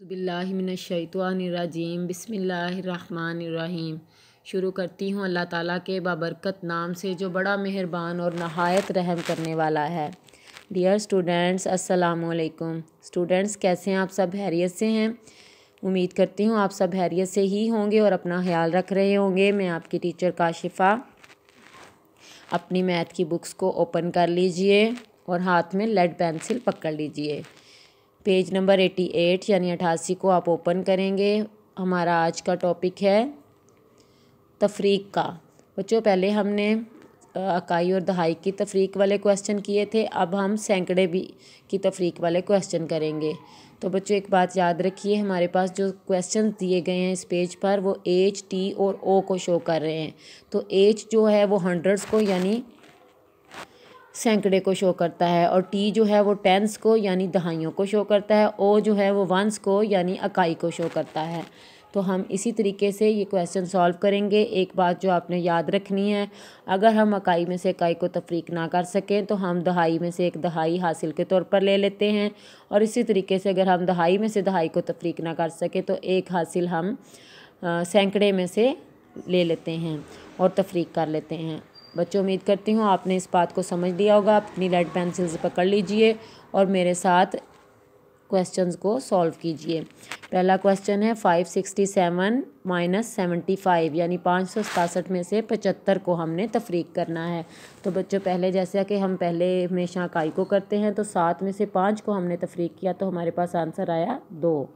बिल्लाहिमिनश्शैतानिर्रजीम बिस्मिल्लाहिर्रहमानिर्रहीम। शुरू करती हूँ अल्लाह ताला के बाबरकत नाम से जो बड़ा मेहरबान और नहायत रहम करने वाला है। डियर स्टूडेंट्स, अस्सलामुअलैकुम। स्टूडेंट्स, कैसे हैं आप? सब खैरियत से हैं? उम्मीद करती हूँ आप सब खैरियत से ही होंगे और अपना ख्याल रख रहे होंगे। मैं आपकी टीचर काशिफ़ा। अपनी मैथ की बुक्स को ओपन कर लीजिए और हाथ में लेड पेंसिल पकड़ लीजिए। पेज नंबर 88 यानी 88 को आप ओपन करेंगे। हमारा आज का टॉपिक है तफरीक का। बच्चों, पहले हमने इकाई और दहाई की तफरीक वाले क्वेश्चन किए थे। अब हम सैकड़े भी की तफरीक वाले क्वेश्चन करेंगे। तो बच्चों, एक बात याद रखिए, हमारे पास जो क्वेश्चन दिए गए हैं इस पेज पर वो एच, टी और ओ को शो कर रहे हैं। तो एच जो है वो हंड्रेड्स को यानी सैकड़े को शो करता है, और टी जो है वो टेंस को यानी दहाइयों को शो करता है। ओ जो है वो वंस को यानी इकाई को शो करता है। तो हम इसी तरीके से ये क्वेश्चन सॉल्व करेंगे। एक बात जो आपने याद रखनी है, अगर हम इकाई में से इकाई को तफरीक ना कर सकें तो हम दहाई में से एक दहाई हासिल के तौर पर ले लेते हैं, और इसी तरीके से अगर हम दहाई में से दहाई को तफरीक ना कर सकें तो एक हासिल हम सैकड़े में से ले लेते हैं और तफरीक कर लेते हैं। बच्चों, उम्मीद करती हूँ आपने इस बात को समझ लिया होगा। आप अपनी लेड पेंसिल से पकड़ लीजिए और मेरे साथ क्वेश्चंस को सॉल्व कीजिए। पहला क्वेश्चन है 567 - 75 यानी 567 में से 75 को हमने तफरीक करना है। तो बच्चों, पहले जैसा कि हम पहले हमेशा इकाई को करते हैं, तो 7 में से 5 को हमने तफरीक किया तो हमारे पास आंसर आया 2।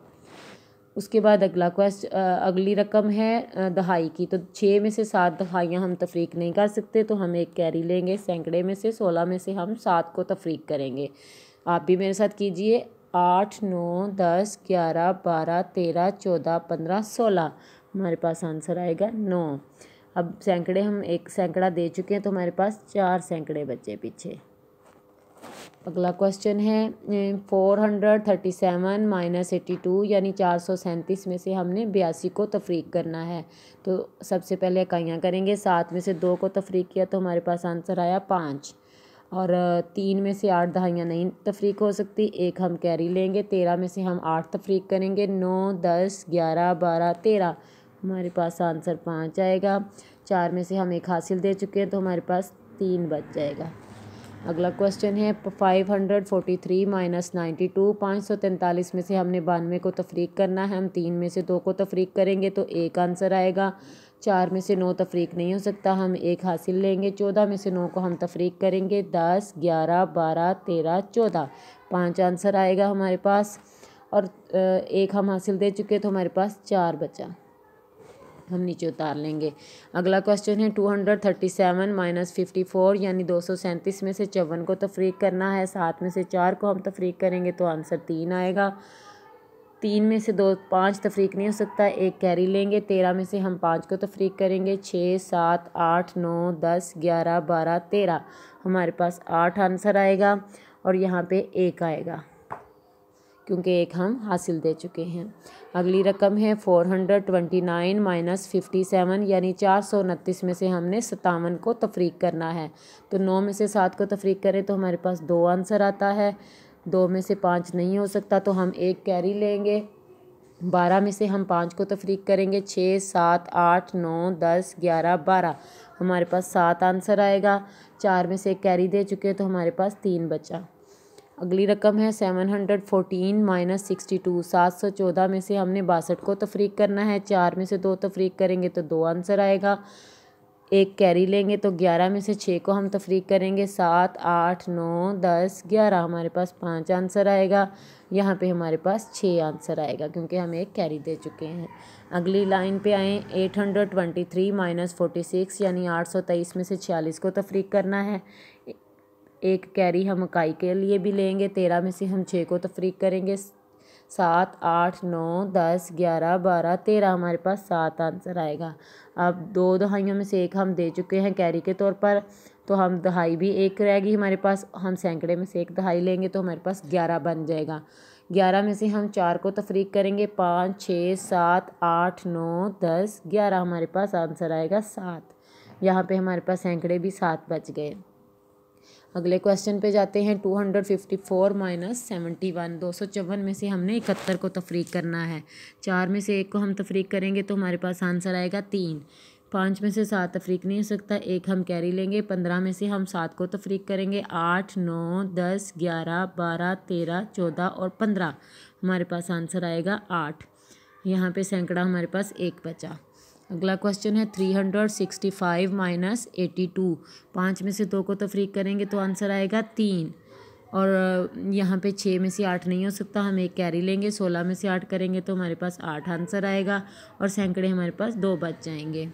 उसके बाद अगली रकम है दहाई की। तो 6 में से 7 दहाइयाँ हम तफरीक नहीं कर सकते, तो हम एक कैरी लेंगे सैकड़े में से। 16 में से हम 7 को तफरीक करेंगे। आप भी मेरे साथ कीजिए। 8, 9, 10, 11, 12, 13, 14, 15, 16। हमारे पास आंसर आएगा 9। अब सैकड़े हम एक सैकड़ा दे चुके हैं तो हमारे पास 4 सैकड़े बचे पीछे। अगला क्वेश्चन है 437 - 82 यानी 437 में से हमने 82 को तफरीक करना है। तो सबसे पहले इकाइयाँ करेंगे। 7 में से 2 को तफरीक किया तो हमारे पास आंसर आया 5, और 3 में से 8 दहाइयाँ नहीं तफरीक हो सकती, एक हम कैरी लेंगे। 13 में से हम 8 तफरीक करेंगे। 9, 10, 11, 12, 13। हमारे पास आंसर 5 आएगा। 4 में से हम एक हासिल दे चुके हैं तो हमारे पास 3 बच जाएगा। अगला क्वेश्चन है 543 - 92। 543 में से हमने 92 को तफरीक करना है। हम 3 में से 2 को तफरीक करेंगे तो एक आंसर आएगा। 4 में से 9 तफरीक नहीं हो सकता, हम एक हासिल लेंगे। 14 में से 9 को हम तफरीक करेंगे। 10, 11, 12, 13, 14। 5 आंसर आएगा हमारे पास, और एक हम हासिल दे चुके तो हमारे पास 4 बचा, हम नीचे उतार लेंगे। अगला क्वेश्चन है 237 - 54 यानी 237 में से 54 को तफरीक करना है। 7 में से 4 को हम तफरीक करेंगे तो आंसर 3 आएगा। 3 में से 5 तफरीक नहीं हो सकता, एक कैरी लेंगे। 13 में से हम 5 को तफरीक करेंगे। 6, 7, 8, 9, 10, 11, 12, 13। हमारे पास 8 आंसर आएगा, और यहाँ पे 1 आएगा क्योंकि एक हम हासिल दे चुके हैं। अगली रकम है 429 - 57 यानी 429 में से हमने 57 को तफरीक करना है। तो 9 में से 7 को तफरीक करें तो हमारे पास 2 आंसर आता है। 2 में से 5 नहीं हो सकता तो हम एक कैरी लेंगे। 12 में से हम 5 को तफरीक करेंगे। 6, 7, 8, 9, 10, 11, 12। हमारे पास 7 आंसर आएगा। 4 में से एक कैरी दे चुके हैं तो हमारे पास 3 बचा। अगली रकम है 714 - 62। 714 में से हमने 62 को तफरीक करना है। 4 में से 2 तफरीक करेंगे तो 2 आंसर आएगा। एक कैरी लेंगे तो 11 में से 6 को हम तफरीक करेंगे। 7, 8, 9, 10, 11। हमारे पास 5 आंसर आएगा। यहाँ पे हमारे पास 6 आंसर आएगा क्योंकि हम एक कैरी दे चुके हैं। अगली लाइन पे आएँ 823 - 46 यानी 823 में से 46 को तफरीक करना है। एक कैरी हम इकाई के लिए भी लेंगे। 13 में से हम 6 को तफरीक करेंगे। 7, 8, 9, 10, 11, 12, 13। हमारे पास 7 आंसर आएगा। अब 2 दहाइयों में से एक हम दे चुके हैं कैरी के तौर पर, तो हम दहाई भी एक रहेगी हमारे पास। हम सैकड़े में से एक दहाई लेंगे तो हमारे पास 11 बन जाएगा। 11 में से हम 4 को तफरीक करेंगे। 5, 6, 7, 8, 9, 10, 11। हमारे पास आंसर आएगा 7। यहाँ पे हमारे पास सैकड़े भी 7 बच गए। अगले क्वेश्चन पे जाते हैं। 254 माइनस 71, 254 में से हमने 71 को तफरीक करना है। 4 में से 1 को हम तफरीक करेंगे तो हमारे पास आंसर आएगा 3। 5 में से 7 तफरीक नहीं हो सकता, 1 हम कैरी लेंगे। 15 में से हम 7 को तफरीक करेंगे। 8, 9, 10, 11, 12, 13, 14 और 15, हमारे पास आंसर आएगा 8। यहाँ पे सैकड़ा हमारे पास 1 बचा। अगला क्वेश्चन है 365 माइनस 82। 5 में से 2 को तफरीक करेंगे तो आंसर आएगा 3। और यहाँ पे 6 में से 8 नहीं हो सकता, हम 1 कैरी लेंगे। 16 में से 8 करेंगे तो हमारे पास 8 आंसर आएगा और सैकड़े हमारे पास 2 बच जाएंगे।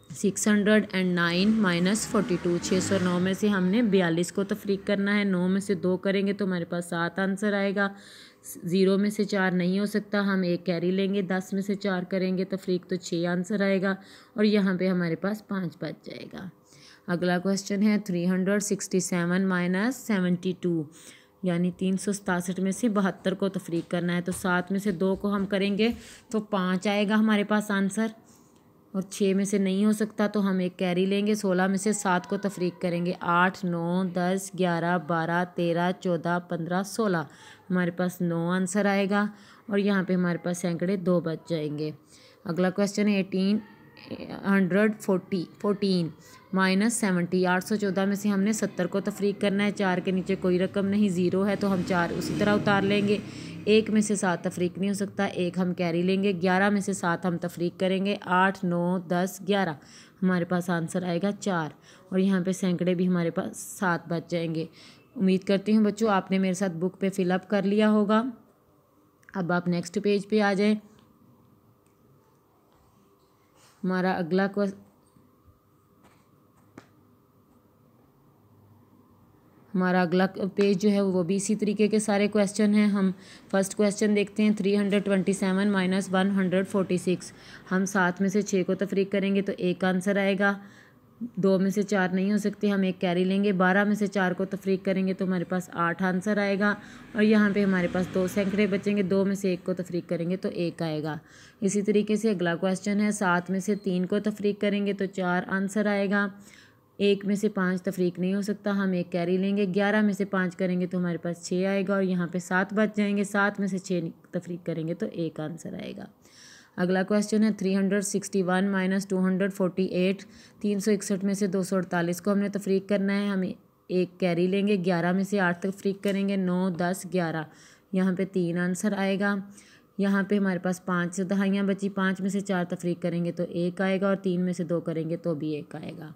609 माइनस 42, 609 में से हमने 42 को तफरीक करना है। 9 में से 2 करेंगे तो हमारे पास 7 आंसर आएगा। 0 में से 4 नहीं हो सकता, हम 1 कैरी लेंगे। 10 में से 4 करेंगे तफरीक तो 6 आंसर आएगा और यहाँ पे हमारे पास 5 बच जाएगा। अगला क्वेश्चन है 367 माइनस 72, यानी 367 में से 72 को तफरीक करना है। तो 7 में से 2 को हम करेंगे तो 5 आएगा हमारे पास आंसर, और 6 में से नहीं हो सकता तो हम 1 कैरी लेंगे। 16 में से 7 को तफरीक करेंगे। 8, 9, 10, 11, 12, 13, 14, 15, 16, हमारे पास 9 आंसर आएगा और यहाँ पे हमारे पास सैकड़े 2 बच जाएंगे। अगला क्वेश्चन है 1814 माइनस 70, 814 में से हमने 70 को तफरीक करना है। 4 के नीचे कोई रकम नहीं, 0 है तो हम 4 उसी तरह उतार लेंगे। 1 में से 7 तफरीक नहीं हो सकता, 1 हम कैरी लेंगे। 11 में से 7 हम तफरीक करेंगे। 8, 9, 10, 11, हमारे पास आंसर आएगा 4 और यहाँ पे सैकड़े भी हमारे पास 7 बच जाएंगे। उम्मीद करती हूँ बच्चों आपने मेरे साथ बुक पे फिलअप कर लिया होगा। अब आप नेक्स्ट पेज पे आ जाएं। हमारा अगला पेज जो है वो भी इसी तरीके के सारे क्वेश्चन हैं। हम फर्स्ट क्वेश्चन देखते हैं। 327 माइनस 146, हम 7 में से 6 को तफरीक करेंगे तो 1 आंसर आएगा। 2 में से 4 नहीं हो सकते, हम 1 कैरी लेंगे। 12 में से 4 को तफरीक करेंगे तो हमारे पास 8 आंसर आएगा और यहाँ पे हमारे पास 2 सैकड़े बचेंगे। 2 में से 1 को तफरीक करेंगे तो 1 आएगा। इसी तरीके से अगला क्वेश्चन है 7 में से 3 को तफरीक करेंगे तो 4 आंसर आएगा। 1 में से 5 तफरीक नहीं हो सकता, हम 1 कैरी लेंगे। 11 में से 5 करेंगे तो हमारे पास 6 आएगा और यहाँ पे 7 बच जाएंगे। 7 में से 6 तफरीक करेंगे तो 1 आंसर आएगा। अगला क्वेश्चन है 361 माइनस 248, 361 में से 248 को हमने तफरीक करना है। हमें 1 कैरी लेंगे। 11 में से 8 तफरीक करेंगे। 9, 10, 11, यहाँ पे 3 आंसर आएगा। यहाँ पे हमारे पास 5 दहाइयाँ बची। 5 में से 4 तफरीक करेंगे तो 1 आएगा और 3 में से 2 करेंगे तो भी 1 आएगा।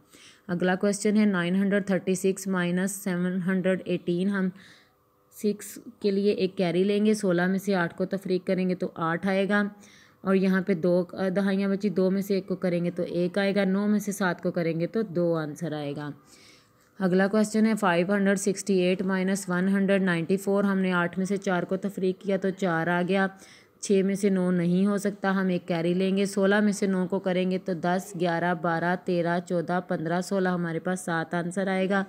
अगला क्वेश्चन है 936 माइनस 718, हम 6 के लिए 1 कैरी लेंगे। 16 में से 8 को तफरीक करेंगे तो 8 आएगा और यहाँ पे 2 दहाइयाँ बची। 2 में से 1 को करेंगे तो 1 आएगा। 9 में से 7 को करेंगे तो 2 आंसर आएगा। अगला क्वेश्चन है 568 माइनस 194, हमने 8 में से 4 को तफरीक किया तो 4 आ गया। 6 में से 9 नहीं हो सकता, हम 1 कैरी लेंगे। 16 में से 9 को करेंगे तो 10, 11, 12, 13, 14, 15, 16, हमारे पास 7 आंसर आएगा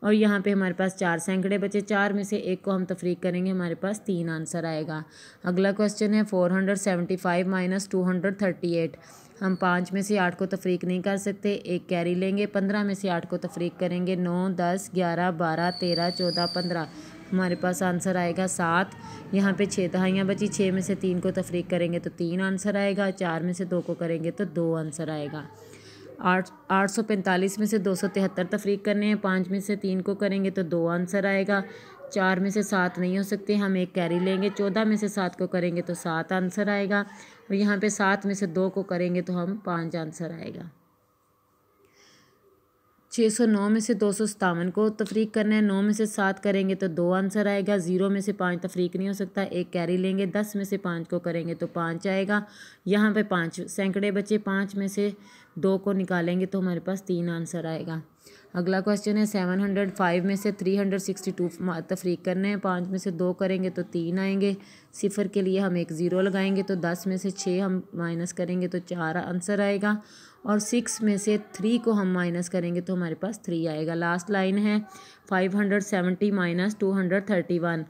और यहाँ पे हमारे पास 4 सैकड़े बचे। 4 में से 1 को हम तफरीक करेंगे, हमारे पास 3 आंसर आएगा। अगला क्वेश्चन है 475 माइनस 238, हम 5 में से 8 को तफरीक नहीं कर सकते, 1 कैरी लेंगे। 15 में से 8 को तफरीक करेंगे। 9, 10, 11, 12, 13, 14, 15, हमारे पास आंसर आएगा 7। यहाँ पे 6 दहाइयाँ बची। 6 में से 3 को तफरीक करेंगे तो 3 आंसर आएगा। 4 में से 2 को करेंगे तो 2 आंसर आएगा। 845 में से 273 तफरीक करने हैं। 5 में से 3 को करेंगे तो 2 आंसर आएगा। 4 में से 7 नहीं हो सकते, हम 1 कैरी लेंगे। 14 में से 7 को करेंगे तो 7 आंसर आएगा और यहाँ पे 7 में से 2 को करेंगे तो हम 5 आंसर आएगा। 609 में से 257 को तफरीक करना है। 9 में से 7 करेंगे तो 2 आंसर आएगा। 0 में से 5 तफरीक नहीं हो सकता, 1 कैरी लेंगे। 10 में से 5 को करेंगे तो 5 आएगा। यहाँ पे 5 सैकड़े बचे। 5 में से 2 को निकालेंगे तो हमारे पास 3 आंसर आएगा। अगला क्वेश्चन है 705 में से 362 तफरीक करने हैं। 5 में से 2 करेंगे तो 3 आएंगे। 0 के लिए हम 1 0 लगाएंगे तो 10 में से 6 हम माइनस करेंगे तो 4 आंसर आएगा और 6 में से 3 को हम माइनस करेंगे तो हमारे पास 3 आएगा। लास्ट लाइन है 570 माइनस 231,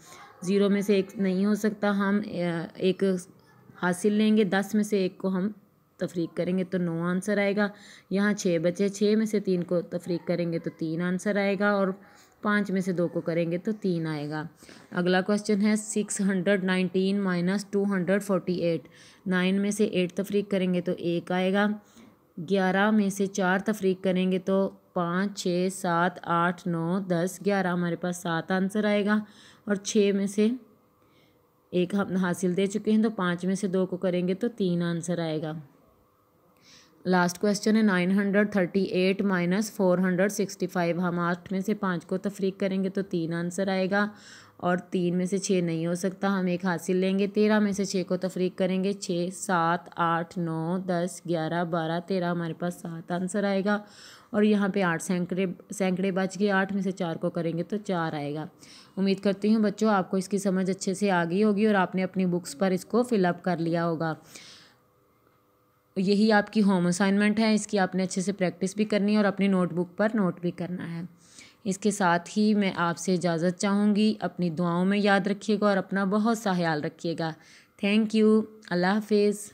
0 में से 1 नहीं हो सकता, हम 1 हासिल लेंगे। 10 में से 1 को हम तफरीक करेंगे तो 9 आंसर आएगा। यहाँ 6 बचे। 6 में से 3 को तफरीक करेंगे तो 3 आंसर आएगा और 5 में से 2 को करेंगे तो 3 आएगा। अगला क्वेश्चन है 619 माइनस 248। 9 में से 8 तफरीक करेंगे तो 1 आएगा। 11 में से 4 तफरीक करेंगे तो 5, 6, 7, 8, 9, 10, 11 हमारे पास 7 आंसर आएगा। और 6 में से 1 हम हासिल दे चुके हैं तो 5 में से 2 को करेंगे तो 3 आंसर आएगा। लास्ट क्वेश्चन है 938 माइनस 465। हम 8 में से 5 को तफरीक करेंगे तो 3 आंसर आएगा। और 3 में से 6 नहीं हो सकता, हम 1 हासिल लेंगे। 13 में से 6 को तफरीक करेंगे 6, 7, 8, 9, 10, 11, 12, 13 हमारे पास 7 आंसर आएगा। और यहाँ पे 8 सैकड़े बच गए। 8 में से 4 को करेंगे तो 4 आएगा। उम्मीद करती हूँ बच्चों आपको इसकी समझ अच्छे से आ गई होगी और आपने अपनी बुक्स पर इसको फिलअप कर लिया होगा। यही आपकी होम असाइनमेंट है, इसकी आपने अच्छे से प्रैक्टिस भी करनी है और अपनी नोटबुक पर नोट भी करना है। इसके साथ ही मैं आपसे इजाज़त चाहूँगी। अपनी दुआओं में याद रखिएगा और अपना बहुत सा ख्याल रखिएगा। Thank you. अल्लाह हाफिज़।